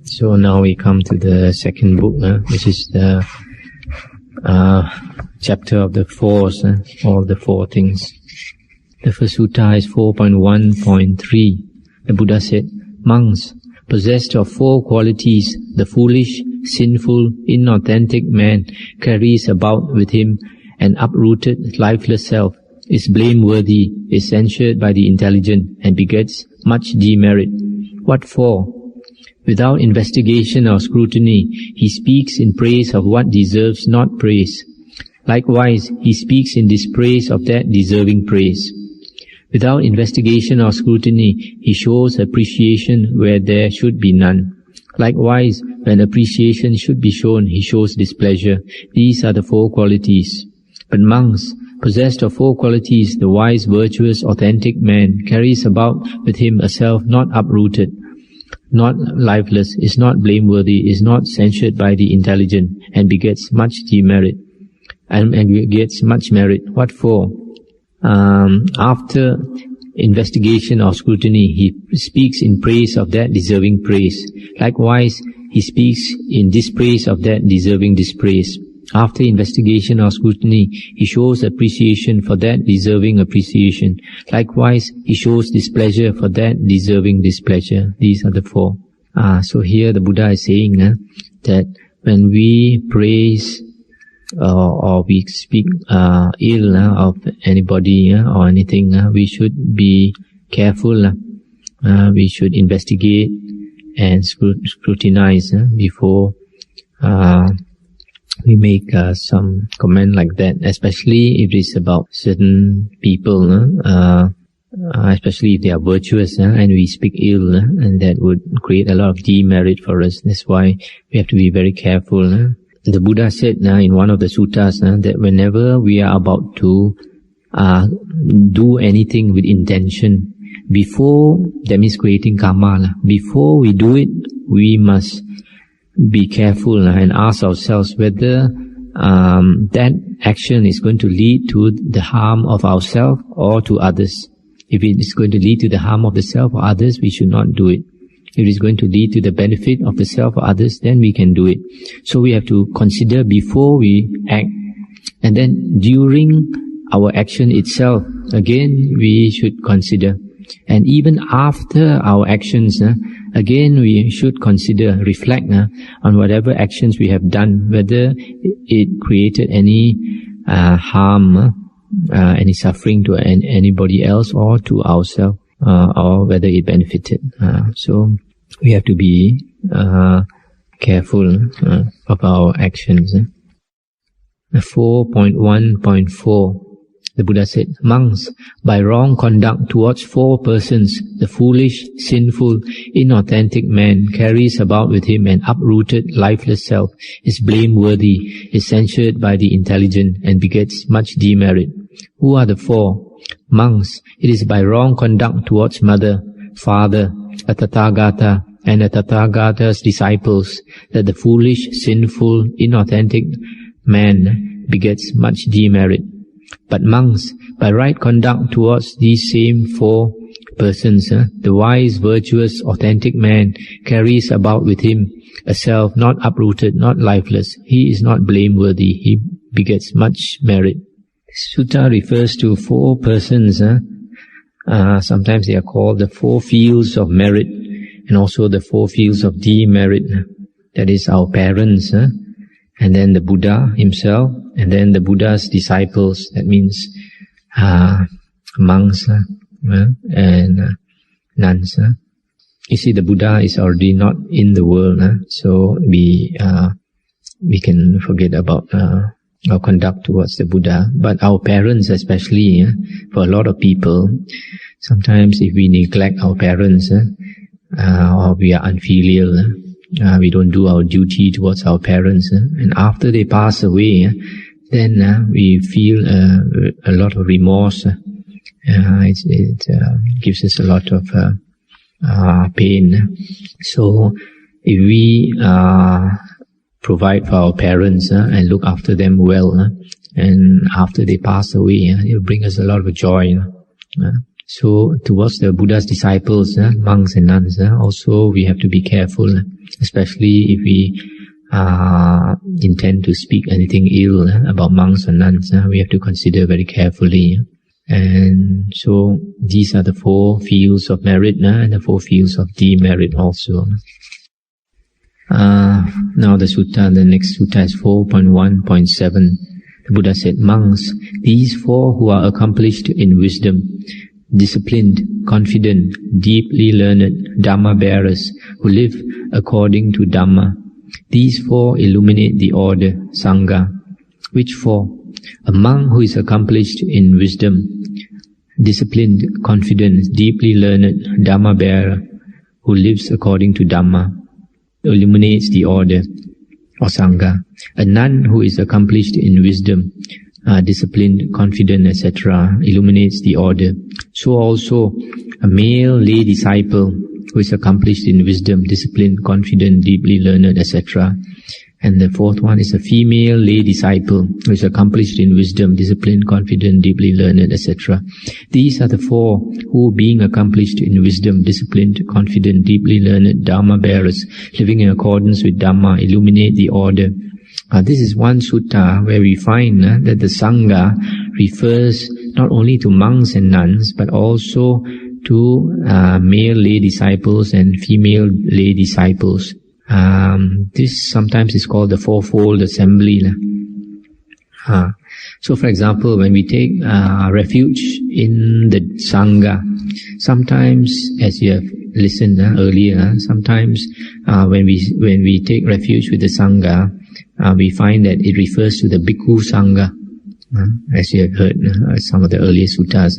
So now we come to the second book, which is the chapter of the fours, all the four things. The first sutta is 4.1.3. The Buddha said, "Monks, possessed of four qualities, the foolish, sinful, inauthentic man carries about with him an uprooted, lifeless self, is blameworthy, is censured by the intelligent, and begets much demerit. What for? Without investigation or scrutiny, he speaks in praise of what deserves not praise. Likewise, he speaks in dispraise of that deserving praise. Without investigation or scrutiny, he shows appreciation where there should be none. Likewise, when appreciation should be shown, he shows displeasure. These are the four qualities. But monks, possessed of four qualities, the wise, virtuous, authentic man carries about with him a self not uprooted, not lifeless, is not blameworthy, is not censured by the intelligent, and begets much demerit, and begets much merit. What for? After investigation or scrutiny, he speaks in praise of that deserving praise. Likewise, he speaks in dispraise of that deserving dispraise. After investigation or scrutiny, he shows appreciation for that deserving appreciation. Likewise, he shows displeasure for that deserving displeasure. These are the four. So here the Buddha is saying that when we praise or we speak ill of anybody or anything, we should be careful. We should investigate and scrutinize before we make some comment like that, especially if it's about certain people, especially if they are virtuous, and we speak ill, and that would create a lot of demerit for us. That's why we have to be very careful. The Buddha said in one of the suttas that whenever we are about to do anything with intention, before, that means creating karma, before we do it, we must be careful and ask ourselves whether that action is going to lead to the harm of ourselves or to others. If it is going to lead to the harm of the self or others, we should not do it. If it is going to lead to the benefit of the self or others, then we can do it. So we have to consider before we act. And then during our action itself, again, we should consider. And even after our actions, again, we should consider, reflect on whatever actions we have done, whether it created any harm, any suffering to anybody else or to ourselves, or whether it benefited. So we have to be careful of our actions. 4.1.4. The Buddha said, "Monks, by wrong conduct towards four persons, the foolish, sinful, inauthentic man carries about with him an uprooted, lifeless self, is blameworthy, is censured by the intelligent, and begets much demerit. Who are the four? Monks, it is by wrong conduct towards mother, father, a Tatagata, and a Tathagata's disciples that the foolish, sinful, inauthentic man begets much demerit. But monks, by right conduct towards these same four persons, the wise, virtuous, authentic man carries about with him a self not uprooted, not lifeless. He is not blameworthy. He begets much merit." Sutta refers to four persons. Sometimes they are called the four fields of merit, and also the four fields of demerit. That is our parents, and then the Buddha himself, and then the Buddha's disciples. That means monks and nuns. You see, the Buddha is already not in the world, so we can forget about our conduct towards the Buddha. But our parents, especially, for a lot of people, sometimes if we neglect our parents, or we are unfilial, we don't do our duty towards our parents, and after they pass away, then we feel a lot of remorse. It gives us a lot of pain. So if we provide for our parents and look after them well, and after they pass away, it will bring us a lot of joy. So towards the Buddha's disciples, monks and nuns, also we have to be careful, especially if we intend to speak anything ill about monks or nuns. We have to consider very carefully. And so these are the 4 fields of merit and the 4 fields of demerit also. Now the next sutta is 4.1.7. The Buddha said, monks, these 4 who are accomplished in wisdom, disciplined, confident, deeply learned, Dhamma bearers, who live according to Dhamma, these 4 illuminate the order, Sangha. Which 4? A monk who is accomplished in wisdom, disciplined, confident, deeply learned, Dhamma bearer, who lives according to Dhamma, illuminates the order, or Sangha. A nun who is accomplished in wisdom, disciplined, confident, etc., illuminates the order. So also a male lay disciple who is accomplished in wisdom, disciplined, confident, deeply learned, etc. And the 4th one is a female lay disciple who is accomplished in wisdom, disciplined, confident, deeply learned, etc. These are the 4 who, being accomplished in wisdom, disciplined, confident, deeply learned, Dhamma bearers, living in accordance with Dhamma, illuminate the order. This is one sutta where we find that the Sangha refers not only to monks and nuns, but also to male lay disciples and female lay disciples. This sometimes is called the fourfold assembly. So for example, when we take refuge in the Sangha, sometimes, as you have listened earlier, sometimes when we take refuge with the Sangha, we find that it refers to the Bhikkhu Sangha, as you have heard some of the earlier suttas,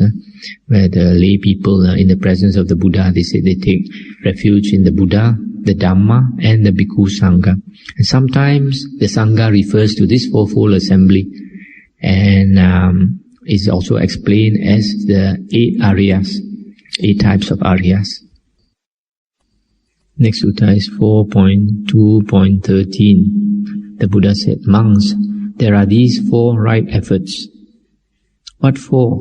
where the lay people in the presence of the Buddha, they say they take refuge in the Buddha, the Dhamma and the Bhikkhu Sangha. And sometimes the Sangha refers to this fourfold assembly, and is also explained as the 8 Aryas, 8 types of Aryas. Next sutta is 4.2.13. The Buddha said, monks, there are these 4 right efforts. What 4?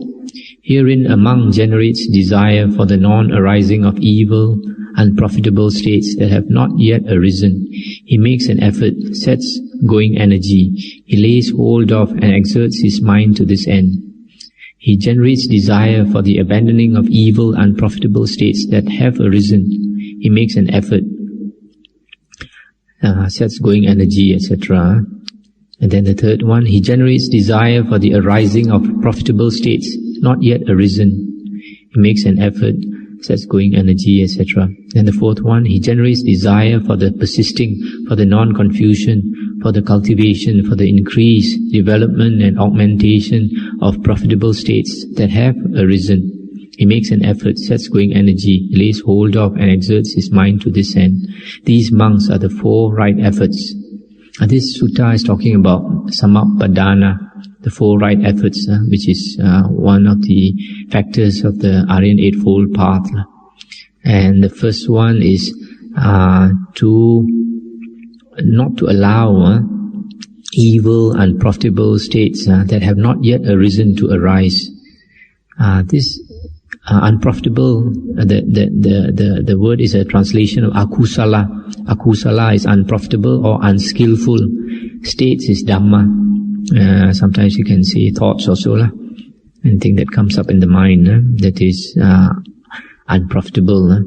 Herein a monk generates desire for the non-arising of evil, unprofitable states that have not yet arisen. He makes an effort, sets going energy. He lays hold of and exerts his mind to this end. He generates desire for the abandoning of evil, unprofitable states that have arisen. He makes an effort, sets going energy, etc. And then the 3rd one, he generates desire for the arising of profitable states not yet arisen. He makes an effort, sets going energy, etc. Then the 4th one, he generates desire for the persisting, for the non-confusion, for the cultivation, for the increase, development and augmentation of profitable states that have arisen. He makes an effort, sets going energy, lays hold of and exerts his mind to this end. These monks are the 4 right efforts. And this sutta is talking about samappadana, the 4 right efforts, which is one of the factors of the Aryan Eightfold Path. And the first one is to not to allow evil, unprofitable states that have not yet arisen to arise. This unprofitable, the word is a translation of akusala. Akusala is unprofitable or unskillful. States is dhamma. Sometimes you can say thoughts also, anything that comes up in the mind that is unprofitable,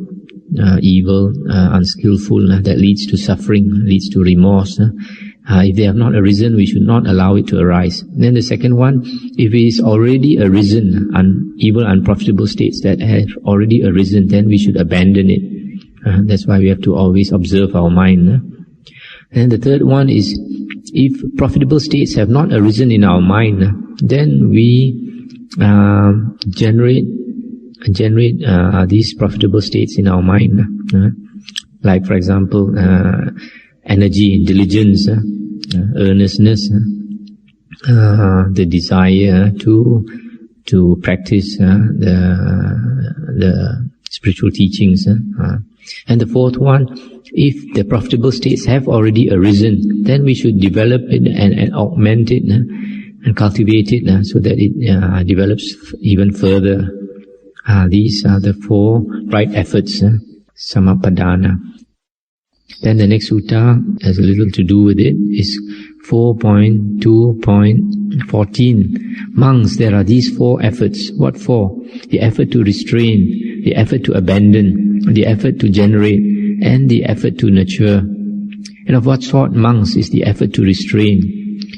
evil, unskillful, that leads to suffering, leads to remorse. If they have not arisen, we should not allow it to arise. Then the second one, if it is already arisen, evil, unprofitable states that have already arisen, then we should abandon it. That's why we have to always observe our mind. And the third one is, if profitable states have not arisen in our mind, then we generate these profitable states in our mind. Like for example, energy, diligence, earnestness, the desire to practice the spiritual teachings. And the fourth one, if the profitable states have already arisen, then we should develop it and augment it and cultivate it so that it develops even further. These are the 4 right efforts, Samapadana. Then the next sutta has a little to do with it, is 4.2.14. Monks, there are these 4 efforts. What for? The effort to restrain, the effort to abandon, the effort to generate, and the effort to nurture. And of what sort, monks, is the effort to restrain?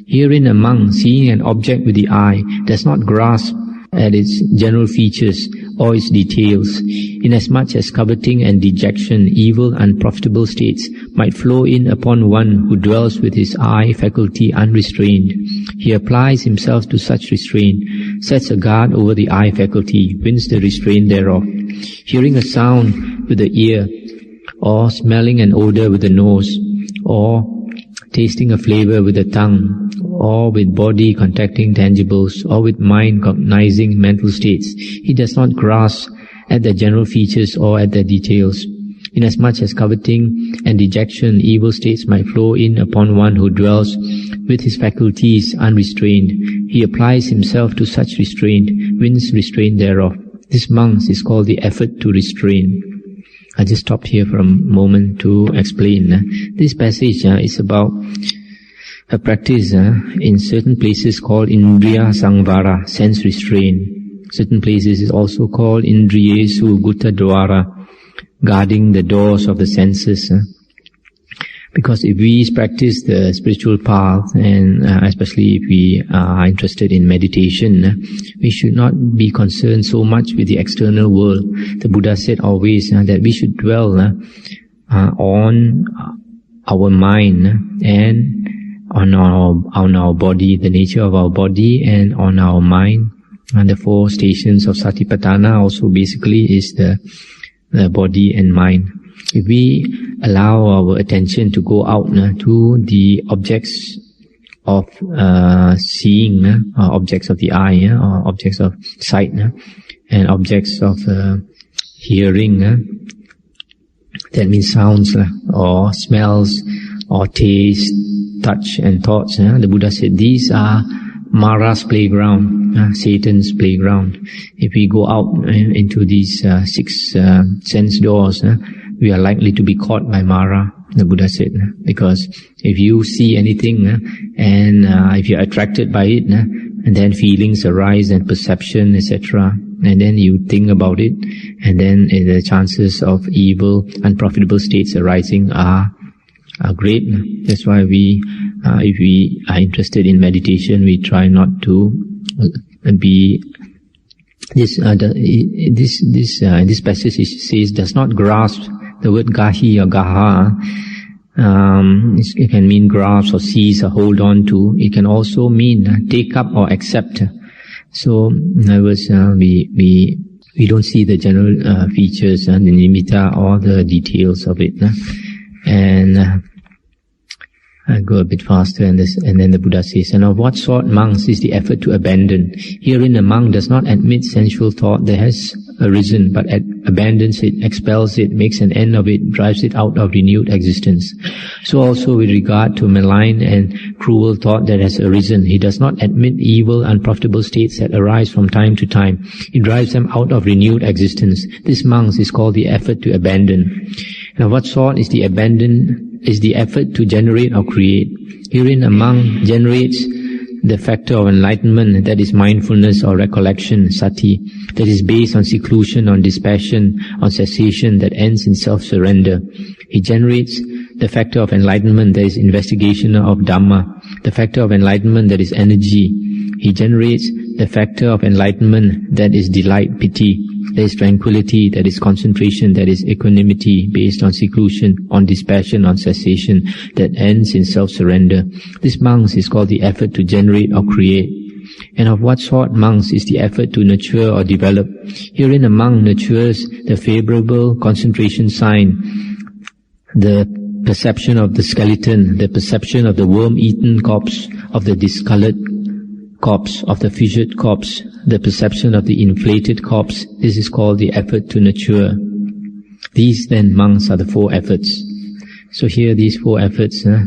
Herein a monk, seeing an object with the eye, does not grasp at its general features or its details, inasmuch as coveting and dejection, evil unprofitable states, might flow in upon one who dwells with his eye faculty unrestrained. He applies himself to such restraint, sets a guard over the eye faculty, wins the restraint thereof. Hearing a sound with the ear, or smelling an odor with the nose, or tasting a flavor with the tongue, or with body contacting tangibles, or with mind cognizing mental states, he does not grasp at the general features or at the details. Inasmuch as coveting and dejection, evil states might flow in upon one who dwells with his faculties unrestrained, he applies himself to such restraint, wins restraint thereof. This, monks, is called the effort to restrain. I'll just stop here for a moment to explain. This passage is about a practice in certain places called Indriya Samvara, sense restraint. Certain places is also called Indriyesu Gutta Dwara, guarding the doors of the senses. Because if we practice the spiritual path, and especially if we are interested in meditation, we should not be concerned so much with the external world. The Buddha said always that we should dwell on our mind and on our body, the nature of our body, and on our mind. And the 4 stations of Satipatthana also basically is the body and mind. If we allow our attention to go out to the objects of seeing, objects of the eye, or objects of sight, and objects of hearing, that means sounds, or smells, or taste, touch and thoughts. The Buddha said these are Mara's playground, Satan's playground. If we go out into these 6 sense doors, we are likely to be caught by Mara, the Buddha said. Because if you see anything and if you are attracted by it, and then feelings arise and perception, etc., and then you think about it, and then the chances of evil, unprofitable states arising are great. That's why we, if we are interested in meditation, we try not to be. This passage says does not grasp. The word gahi or gaha, it can mean grasp or seize or hold on to. It can also mean take up or accept. So in other words, we don't see the general features and the nimitta or the details of it. And I go a bit faster, and then the Buddha says, and of what sort, monks, is the effort to abandon? Herein a monk does not admit sensual thought that has arisen, but abandons it, expels it, makes an end of it, drives it out of renewed existence. So also with regard to malign and cruel thought that has arisen, he does not admit evil, unprofitable states that arise from time to time. He drives them out of renewed existence. This, monks, is called the effort to abandon. And of what sort is the effort to generate or create? Herein a monk generates the factor of enlightenment, that is mindfulness or recollection, sati, that is based on seclusion, on dispassion, on cessation, that ends in self-surrender. He generates the factor of enlightenment, that is investigation of Dhamma, the factor of enlightenment, that is energy. He generates the factor of enlightenment, that is delight, piti, that is tranquility, that is concentration, that is equanimity, based on seclusion, on dispassion, on cessation, that ends in self-surrender. This, monks, is called the effort to generate or create. And of what sort, monks, is the effort to nurture or develop? Herein a monk nurtures the favorable concentration sign, the perception of the skeleton, the perception of the worm-eaten corpse, of the discolored corpse, of the fissured corpse, the perception of the inflated corpse. This is called the effort to nurture. These then, monks, are the 4 efforts. So here these 4 efforts, the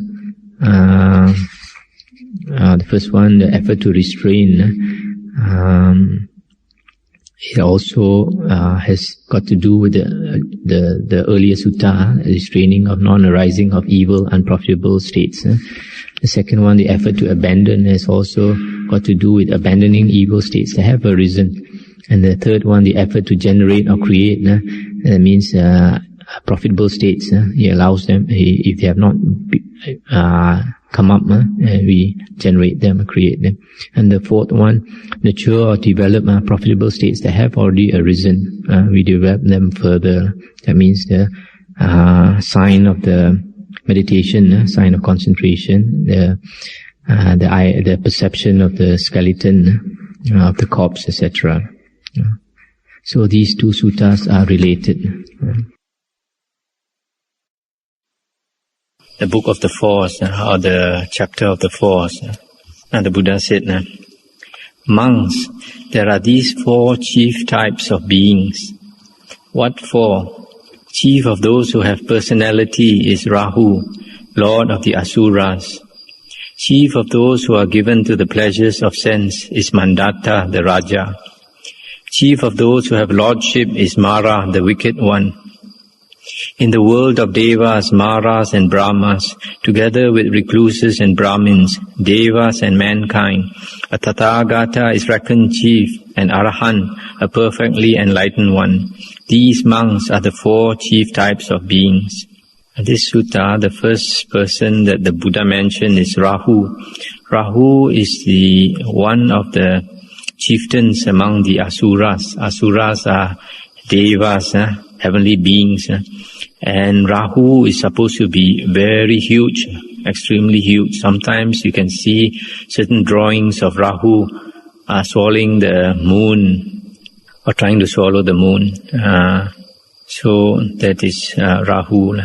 first one, the effort to restrain, it also has got to do with the earlier sutta, restraining of non-arising of evil, unprofitable states. The second one, the effort to abandon, has also got to do with abandoning evil states that have arisen. And the third one, the effort to generate or create, that means profitable states. He allows them, if they have not come up, we generate them, create them. And the fourth one, mature or develop profitable states that have already arisen. We develop them further. That means the sign of the meditation, sign of concentration, the perception of the skeleton, of the corpse, etc. So these two suttas are related. The book of the Force, or the chapter of the Force, the Buddha said, monks, there are these 4 chief types of beings. What 4? Chief of those who have personality is Rahu, lord of the Asuras. Chief of those who are given to the pleasures of sense is Mandatta, the Raja. Chief of those who have lordship is Mara, the wicked one. In the world of Devas, Maras and Brahmas, together with recluses and Brahmins, Devas and mankind, a Tatagata is reckoned chief, and Arahant, a perfectly enlightened one. These monks are the 4 chief types of beings. In this sutta, the first person that the Buddha mentioned is Rahu. Rahu is the one of the chieftains among the Asuras. Asuras are Devas, heavenly beings. And Rahu is supposed to be very huge, extremely huge. Sometimes you can see certain drawings of Rahu swallowing the moon, or trying to swallow the moon. So that is Rahu.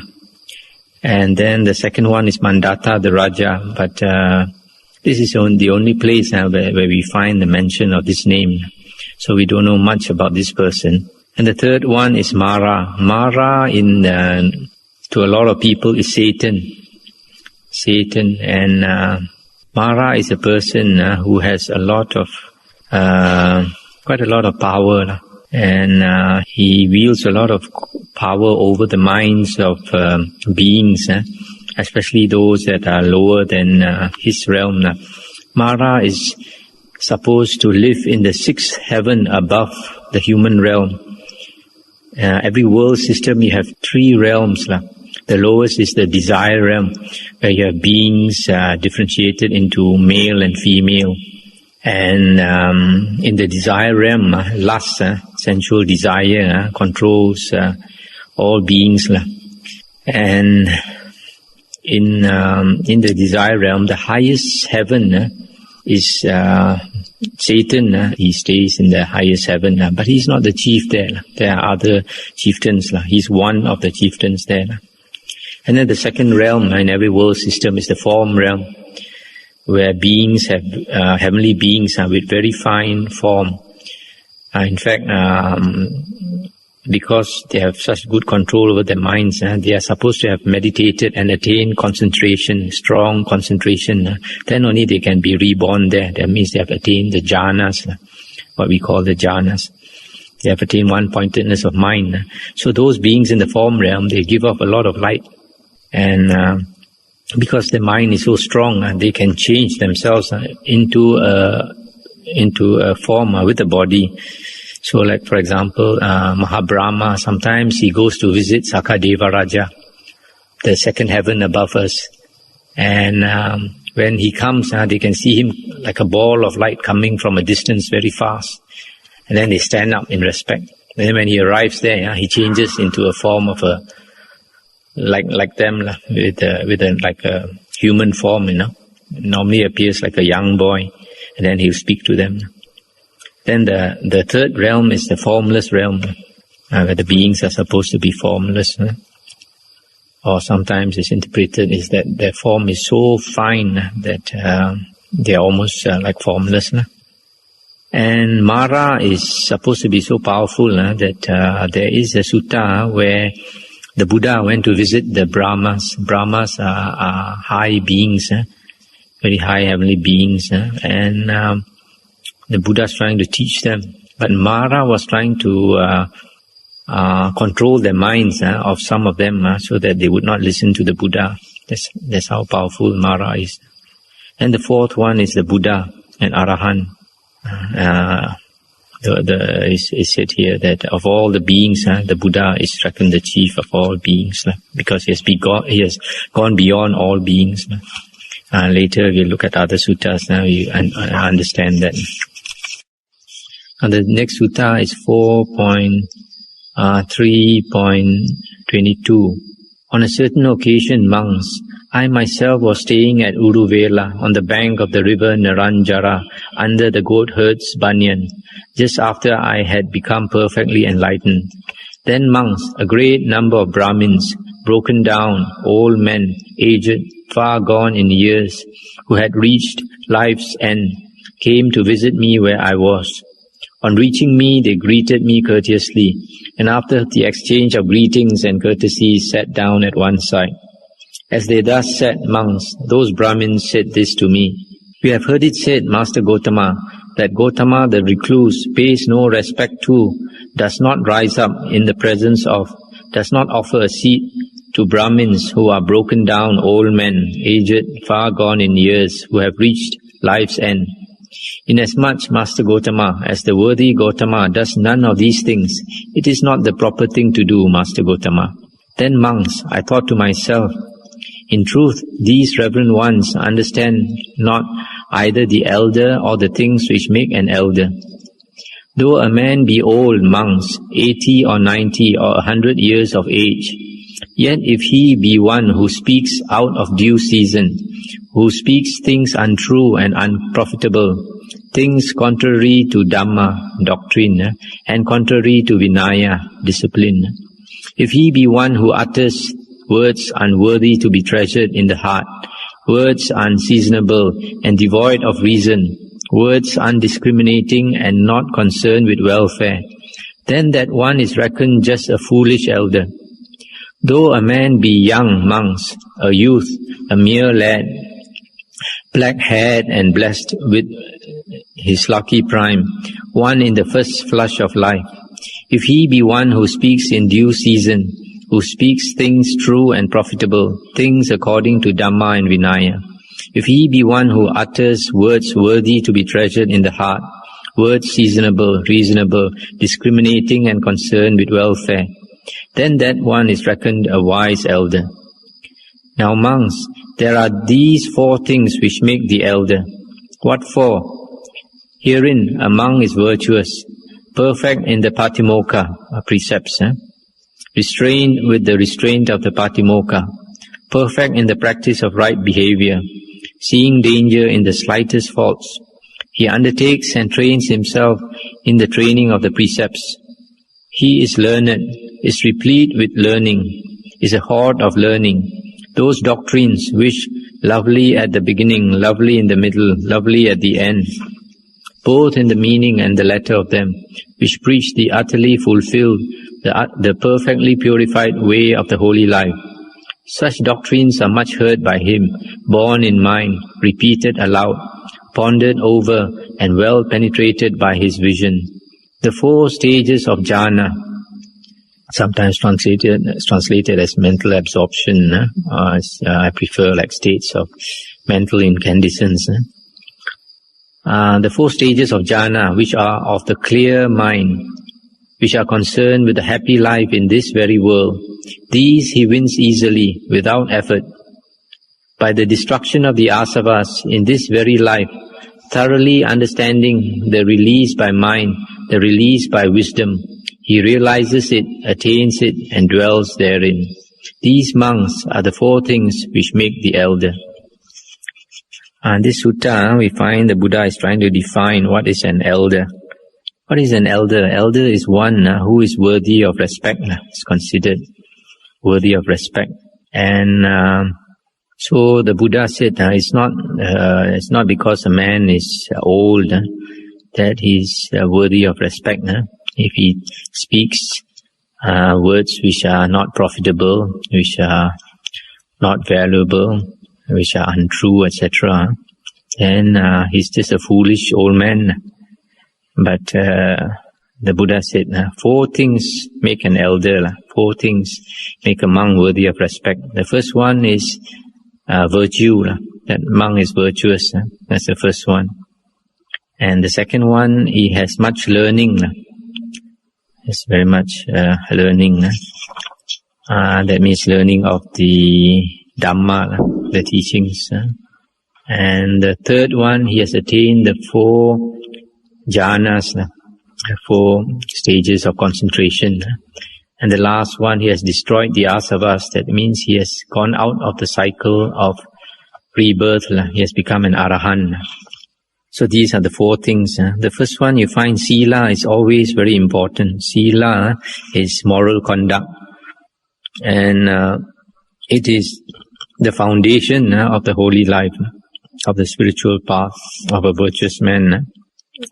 And then the second one is Mandatta, the Raja. But this is the only place where we find the mention of this name. So we don't know much about this person. And the third one is Mara. Mara, to a lot of people, is Satan. Satan. And Mara is a person who has quite a lot of power. And he wields a lot of power over the minds of beings, especially those that are lower than his realm. Mara is supposed to live in the 6th heaven above the human realm. Every world system, you have 3 realms. The lowest is the desire realm, where you have beings differentiated into male and female. And in the desire realm, lust, sensual desire, controls all beings. And in the desire realm, the highest heaven is Satan. He stays in the highest heaven, but he's not the chief there. There are other chieftains. He's one of the chieftains there. And then the second realm in every world system is the form realm, where beings have heavenly beings with very fine form. In fact, because they have such good control over their minds, they are supposed to have meditated and attained concentration, strong concentration. Then only they can be reborn there. That means they have attained the jhanas, what we call the jhanas. They have attained one-pointedness of mind. So those beings in the form realm, they give off a lot of light. And because the mind is so strong, they can change themselves into a form with the body. So like, for example, Mahabrahma, sometimes he goes to visit Sakadeva Raja, the second heaven above us. And when he comes, they can see him like a ball of light coming from a distance very fast. And then they stand up in respect. And then when he arrives there, he changes into a form of like them, with a human form, Normally appears like a young boy, and then he'll speak to them. Then the third realm is the formless realm, where the beings are supposed to be formless. Or sometimes it's interpreted is that their form is so fine that they are almost like formless. And Mara is supposed to be so powerful that there is a sutta where the Buddha went to visit the Brahmas. Brahmas are high beings, very high heavenly beings, and the Buddha is trying to teach them But Mara was trying to control their minds of some of them so that they would not listen to the Buddha. That's how powerful Mara is. And the fourth one is the Buddha and Arahant. It's said here that of all the beings, the Buddha is reckoned the chief of all beings because he has gone beyond all beings. Later we'll look at other suttas and understand that. And the next sutta is 4.3.22. On a certain occasion, monks, I myself was staying at Uruvela on the bank of the river Naranjara under the goat herd's banyan, just after I had become perfectly enlightened. Then monks, a great number of Brahmins, broken down, old men, aged, far gone in years, who had reached life's end, came to visit me where I was. On reaching me, they greeted me courteously, and after the exchange of greetings and courtesies, sat down at one side. As they thus sat, monks, those Brahmins said this to me: "We have heard it said, Master Gotama, that Gotama the recluse pays no respect to, does not rise up in the presence of, does not offer a seat to Brahmins who are broken down old men, aged, far gone in years, who have reached life's end. Inasmuch, Master Gotama, as the worthy Gotama does none of these things, it is not the proper thing to do, Master Gotama." Then monks, I thought to myself, in truth, these reverend ones understand not either the elder or the things which make an elder. Though a man be old, monks, 80 or 90 or 100 years of age, yet if he be one who speaks out of due season, who speaks things untrue and unprofitable, things contrary to Dhamma, doctrine, and contrary to Vinaya, discipline, if he be one who utters words unworthy to be treasured in the heart, words unseasonable and devoid of reason, words undiscriminating and not concerned with welfare, then that one is reckoned just a foolish elder. Though a man be young, monks, a youth, a mere lad, black-haired and blessed with his lucky prime, one in the first flush of life, if he be one who speaks in due season, who speaks things true and profitable, things according to Dhamma and Vinaya, if he be one who utters words worthy to be treasured in the heart, words seasonable, reasonable, discriminating and concerned with welfare, then that one is reckoned a wise elder. Now monks, there are these four things which make the elder. What for? Herein a monk is virtuous, perfect in the Patimokkha precepts, restrained with the restraint of the Patimokkha, perfect in the practice of right behavior, seeing danger in the slightest faults. He undertakes and trains himself in the training of the precepts. He is learned, is replete with learning, is a hoard of learning. Those doctrines which, lovely at the beginning, lovely in the middle, lovely at the end, both in the meaning and the letter of them, which preach the utterly fulfilled, the perfectly purified way of the holy life. Such doctrines are much heard by him, borne in mind, repeated aloud, pondered over, and well penetrated by his vision. The four stages of jhana, sometimes translated as mental absorption, I prefer like states of mental incandescence. The four stages of jhana, which are of the clear mind, which are concerned with the happy life in this very world, these he wins easily, without effort. By the destruction of the asavas in this very life, thoroughly understanding the release by mind, the release by wisdom, he realizes it, attains it, and dwells therein. These monks are the four things which make the elder. In this sutta, we find the Buddha is trying to define what is an elder. What is an elder? Elder is one who is worthy of respect, is considered worthy of respect. And so the Buddha said, it's not because a man is old that he's worthy of respect. If he speaks words which are not profitable, which are not valuable, which are untrue, etc., then he's just a foolish old man. But The Buddha said, 4 things make an elder, 4 things make a monk worthy of respect. The first one is virtue, that monk is virtuous. That's the first one. And the second one, he has much learning. Has very much learning. That means learning of the Dhamma, the teachings. And the third one, he has attained the 4 jhanas, 4 stages of concentration. And the last one, he has destroyed the asavas. That means he has gone out of the cycle of rebirth. He has become an arahant. So these are the 4 things. The first one, you find sila is always very important. Sila is moral conduct. And it is the foundation of the holy life, of the spiritual path of a virtuous man.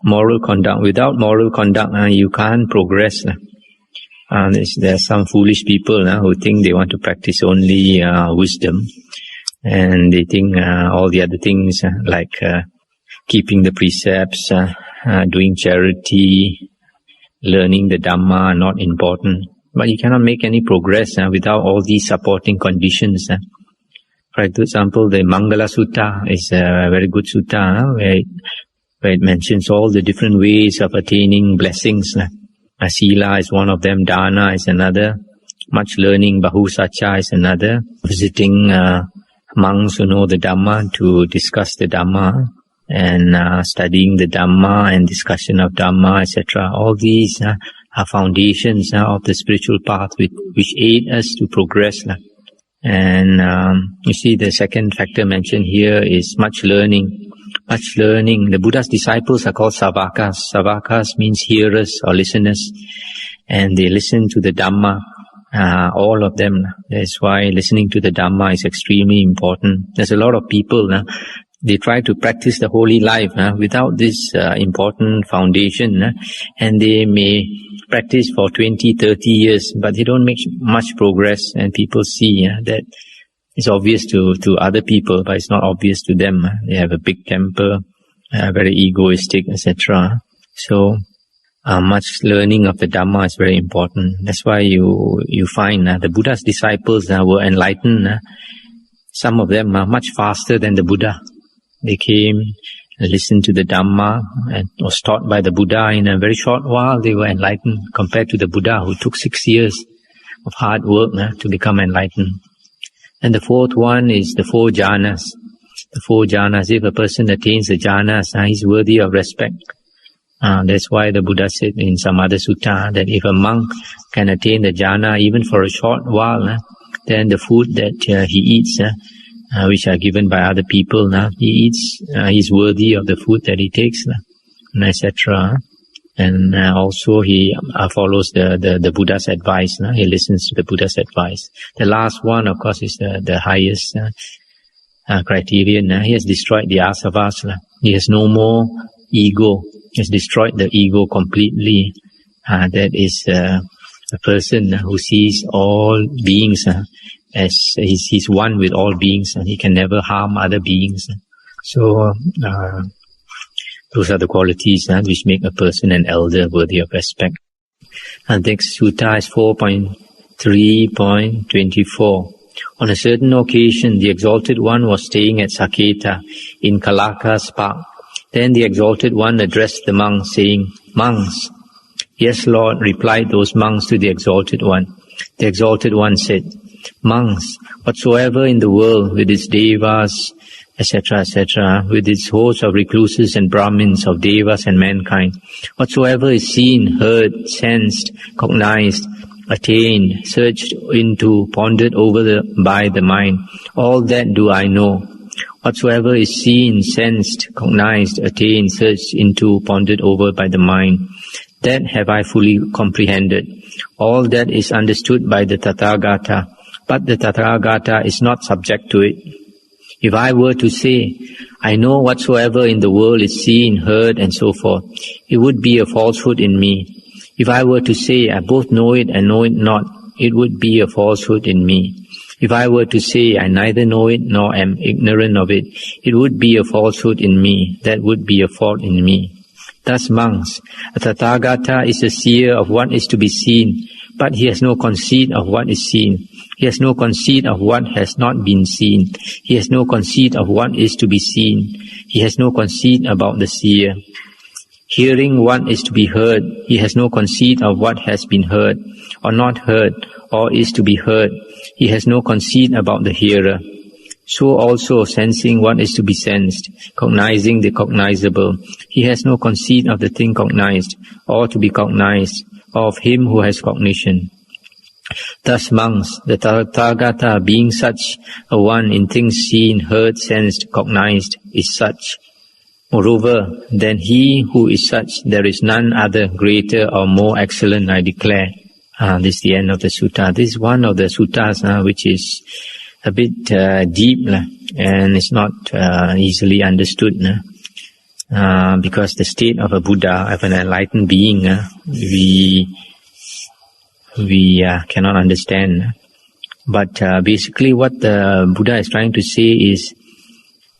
Moral conduct. Without moral conduct, you can't progress. There are some foolish people who think they want to practice only wisdom, and they think all the other things like keeping the precepts, doing charity, learning the Dhamma are not important. But you cannot make any progress without all these supporting conditions. For example, the Mangala Sutta is a very good sutta where it mentions all the different ways of attaining blessings. Sila is one of them, Dana is another, much learning, Bahusacha is another, visiting monks who know the Dhamma to discuss the Dhamma, and studying the Dhamma and discussion of Dhamma, etc. All these are foundations of the spiritual path which aid us to progress. And you see, the second factor mentioned here is much learning. Much learning. The Buddha's disciples are called savakas. Savakas means hearers or listeners, and they listen to the Dhamma, all of them. That's why listening to the Dhamma is extremely important. There's a lot of people, they try to practice the holy life without this important foundation, and they may practice for 20, 30 years, but they don't make much progress, and people see that it's obvious to other people, but it's not obvious to them. They have a big temper, very egoistic, etc. So, much learning of the Dhamma is very important. That's why you find the Buddha's disciples were enlightened. Some of them are much faster than the Buddha. They came, listened to the Dhamma, and was taught by the Buddha. In a very short while, they were enlightened compared to the Buddha, who took 6 years of hard work to become enlightened. And the fourth one is the 4 jhanas. The 4 jhanas, if a person attains the jhanas, he's worthy of respect. That's why the Buddha said in some other sutta that if a monk can attain the jhana even for a short while, then the food that he eats, which are given by other people, he eats, he's worthy of the food that he takes, etc. And also he follows the Buddha's advice. He listens to the Buddha's advice. The last one, of course, is the highest criterion. He has destroyed the asavas. He has no more ego. He has destroyed the ego completely. That is a person who sees all beings as he's one with all beings, and he can never harm other beings. So those are the qualities which make a person an elder worthy of respect. And next sutta is 4.3.24. On a certain occasion, the Exalted One was staying at Saketa in Kalaka's park. Then the Exalted One addressed the monks, saying, "Monks." "Yes, Lord," replied those monks to the Exalted One. The Exalted One said, "Monks, whatsoever in the world with its devas, etc., etc., with its hosts of recluses and Brahmins, of devas and mankind, whatsoever is seen, heard, sensed, cognized, attained, searched into, pondered over by the mind, all that do I know. Whatsoever is seen, sensed, cognized, attained, searched into, pondered over by the mind, that have I fully comprehended. All that is understood by the Tatagata, but the Tatagata is not subject to it. If I were to say, I know whatsoever in the world is seen, heard, and so forth, it would be a falsehood in me. If I were to say, I both know it and know it not, it would be a falsehood in me. If I were to say, I neither know it nor am ignorant of it, it would be a falsehood in me. That would be a fault in me. Thus monks, a Tathagata is a seer of what is to be seen, but he has no conceit of what is seen. He has no conceit of what has not been seen. He has no conceit of what is to be seen. He has no conceit about the seer. Hearing what is to be heard, he has no conceit of what has been heard, or not heard, or is to be heard. He has no conceit about the hearer. So also sensing what is to be sensed, cognizing the cognizable, he has no conceit of the thing cognized, or to be cognized, or of him who has cognition. Thus monks, the Tathagata being such a one in things seen, heard, sensed, cognized, is such. Moreover, than he who is such, there is none other greater or more excellent, I declare. This is the end of the sutta. This is one of the suttas which is a bit deep and it's not easily understood because the state of a Buddha, of an enlightened being, we cannot understand. But basically what the Buddha is trying to say is,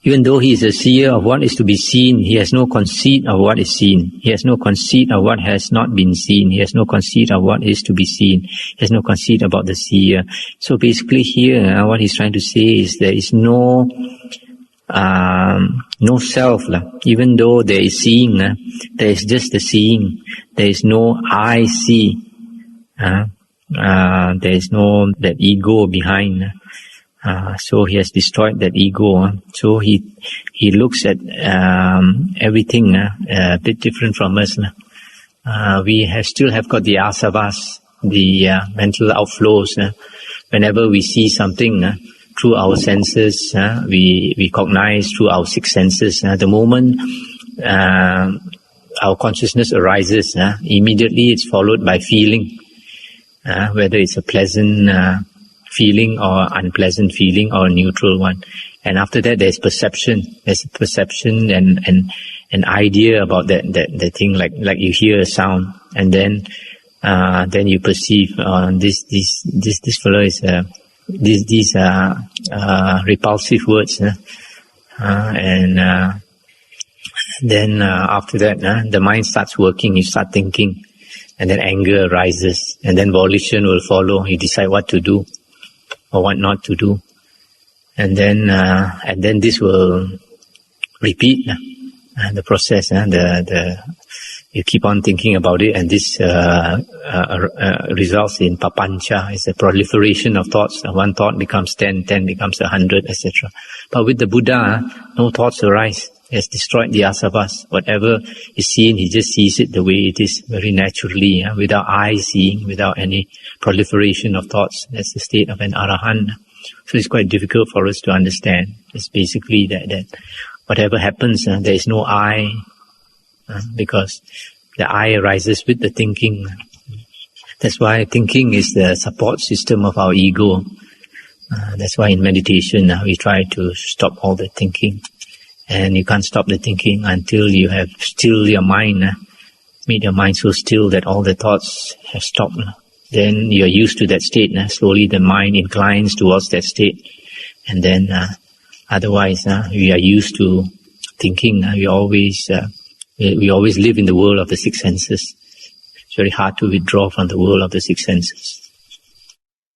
even though he is a seer of what is to be seen, he has no conceit of what is seen. He has no conceit of what has not been seen. He has no conceit of what is to be seen. He has no conceit about the seer. So basically here, what he's trying to say is there is no self. Even though there is seeing, there is just the seeing. There is no I see. There is no that ego behind. So he has destroyed that ego. So he looks at everything a bit different from us. We still have got the asavas, the mental outflows. Whenever we see something through our senses, we cognize through our six senses. The moment our consciousness arises, immediately it's followed by feeling, whether it's a pleasant feeling or unpleasant feeling or a neutral one. And after that there's perception. There's perception and an idea about that thing, like you hear a sound and then you perceive this fellow is these repulsive words, and then after that the mind starts working, you start thinking, and then anger arises, and then volition will follow. You decide what to do or what not to do, and then this will repeat the process. You keep on thinking about it, and this results in papancha. It's a proliferation of thoughts. One thought becomes 10, 10 becomes 100, etc. But with the Buddha, no thoughts arise. He has destroyed the asavas. Whatever is seen, he just sees it the way it is, very naturally, without eyes seeing, without any proliferation of thoughts. That's the state of an arahant. So it's quite difficult for us to understand. It's basically that whatever happens, there is no I, because the I arises with the thinking. That's why thinking is the support system of our ego. That's why in meditation we try to stop all the thinking. And you can't stop the thinking until you have stilled your mind, made your mind so still that all the thoughts have stopped. Then you're used to that state. Slowly the mind inclines towards that state. And then otherwise we are used to thinking. We always live in the world of the six senses. It's very hard to withdraw from the world of the six senses.